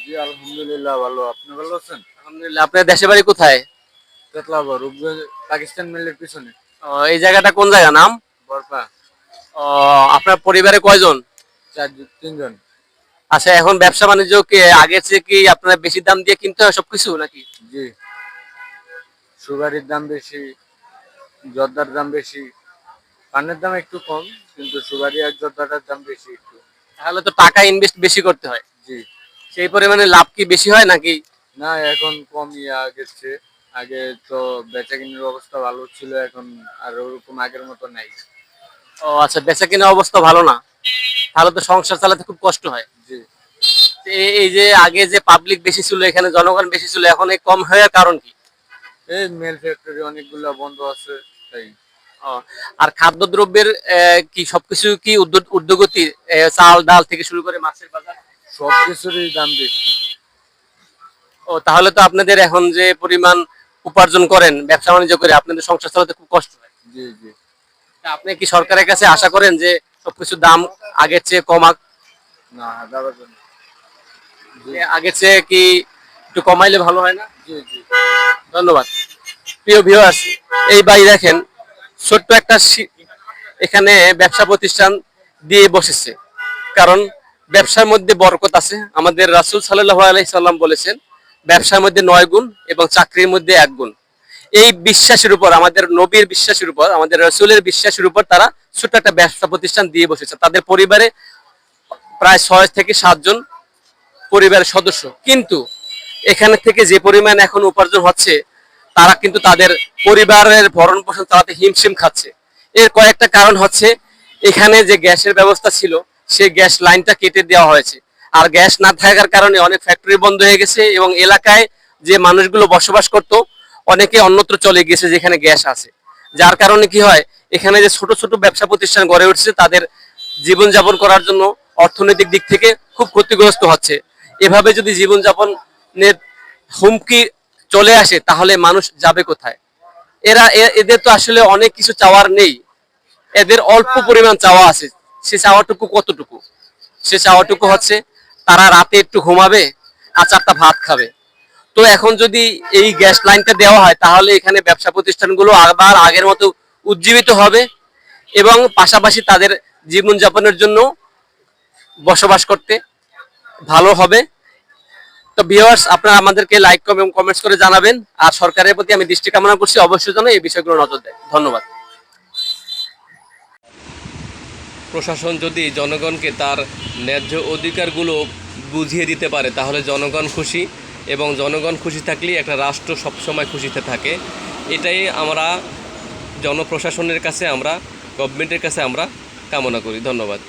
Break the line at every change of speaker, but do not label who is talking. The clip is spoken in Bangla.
জি আলহামদুলিল্লাহ ভালো। আপনি ভালো আছেন?
আলহামদুলিল্লাহ। আপনার দেশের বাড়ি কোথায়?
তেতলাবা রূপগঞ্জ পাকিস্তান মিলের পিছনে।
এই জায়গাটা কোন জায়গা নাম?
বরপা
ও, আপনার পরিবারে কয়জন?
তিনজন।
আচ্ছা, এখন ব্যবসা বাণিজ্য কি আগের চেয়ে কি আপনার বেশি দাম দিয়ে কিনতে হয় সবকিছু নাকি?
জি সুগারির দাম বেশি, জর্দার দাম বেশি, পানের দাম একটু কম, কিন্তু সুগারি আর জর্দাটার দাম বেশি একটু।
তাহলে তো টাকা ইনভেস্ট বেশি করতে হয়।
জি
সেই পরিমাণে লাভ কি বেশি হয় নাকি?
না এখন কমই আগের চেয়ে। আগে তো বেচা কিনার অবস্থা ভালো ছিল, এখন আর ওরকম আগের মতো নাই।
ও আচ্ছা, বেচা কেনার অবস্থা ভালো না, তাহলে তো সংসার চালাতে খুব কষ্ট হয়।
জি
এই যে আগে যে পাবলিক বেশি ছিল, এখানে জনগণ বেশি ছিল, এখন এই কম হওয়ার কারণ কি?
এই মেল ফ্যাক্টরি অনেকগুলা বন্ধ আছে তাই।
ও, আর খাদ্যদ্রব্যের কি সবকিছু কি ঊর্ধ্বগতি, চাল ডাল থেকে শুরু করে মাছের বাজার?
সবকিছুরই দাম বেশি।
ও, তাহলে তো আপনাদের এখন যে পরিমাণ উপার্জন করেন ব্যবসা বাণিজ্য করে, আপনাদের সংসার চালাতে খুব কষ্ট হয়।
জি জি
তা আপনি কি সরকারের কাছে আশা করেন যে সবকিছুর দাম আগের চেয়ে কমাক?
না যাবার জন্য। জি
আগের চেয়ে কি একটু কমাইলে ভালো হয় না?
জি জি
ধন্যবাদ। প্রিয় ভিউয়ার্স, এই বাড়ি দেখেন, ছোট্ট একটা এখানে ব্যবসা প্রতিষ্ঠান দিয়ে বসেছে, কারণ ব্যবসার মধ্যে বরকত আছে। আমাদের রাসূল সাল্লাল্লাহু আলাইহি সাল্লাম বলেছেন, ব্যবসার মধ্যে 9 গুণ এবং চাকরির মধ্যে 1 গুণ। এই বিশ্বাসের উপর, আমাদের নবীর বিশ্বাসের উপর, আমাদের রাসূলের বিশ্বাসের উপর তারা ছোট্ট একটা ব্যবসা প্রতিষ্ঠান দিয়ে বসেছে। তাদের পরিবারে প্রায় 6 থেকে 7 জন পরিবারের সদস্য, কিন্তু এখানে থেকে যে পরিমাণ এখন উপার্জন হচ্ছে, তারা কিন্তু তাদের পরিবারের ভরণ পোষণ চালাতে হিমশিম খাচ্ছে। এর কয়েকটা কারণ হচ্ছে, এখানে যে গ্যাসের ব্যবস্থা ছিল সেই গ্যাস লাইনটা কেটে দেওয়া হয়েছে। আর গ্যাস না থাকার কারণে অনেক ফ্যাক্টরি বন্ধ হয়ে গেছে এবং এলাকায় যে মানুষগুলো বসবাস করত অনেকে অন্যত্র চলে গেছে যেখানে গ্যাস আছে। যার কারণে কি হয়, এখানে যে ছোট ছোট ব্যবসা প্রতিষ্ঠান গড়ে উঠছে তাদের জীবনযাপন করার জন্য অর্থনৈতিক দিক থেকে খুব ক্ষতিগ্রস্ত হচ্ছে। এভাবে যদি জীবনযাপনের হুমকি চলে আসে তাহলে মানুষ যাবে কোথায়? এদের তো আসলে অনেক কিছু চাওয়ার নেই, এদের অল্প পরিমাণ চাওয়া আছে। সে চাওয়াটুকু কতটুকু? সে চাওয়াটুকু হচ্ছে তারা রাতে একটু ঘুমাবে আর 4টা ভাত খাবে। তো এখন যদি এই গ্যাস লাইনটা দেওয়া হয় তাহলে এখানে ব্যবসা প্রতিষ্ঠানগুলো আবার আগের মতো উজ্জীবিত হবে এবং পাশাপাশি তাদের জীবনযাপনের জন্য বসবাস করতে ভালো হবে। তো ভিউয়ার্স, আপনারা আমাদেরকে লাইক এবং কমেন্টস করে জানাবেন, আর সরকারের প্রতি আমি দৃষ্টি কামনা করছি অবশ্যই যেন এই বিষয়গুলো নজর দেয়। ধন্যবাদ। প্রশাসন যদি জনগণকে তার ন্যায্য অধিকারগুলো বুঝিয়ে দিতে পারে তাহলে জনগণ খুশি, এবং জনগণ খুশি থাকলেই একটা রাষ্ট্র সবসময় খুশিতে থাকে। এটাই আমরা জনপ্রশাসনের কাছে, আমরা গভর্নমেন্টের কাছে আমরা কামনা করি। ধন্যবাদ।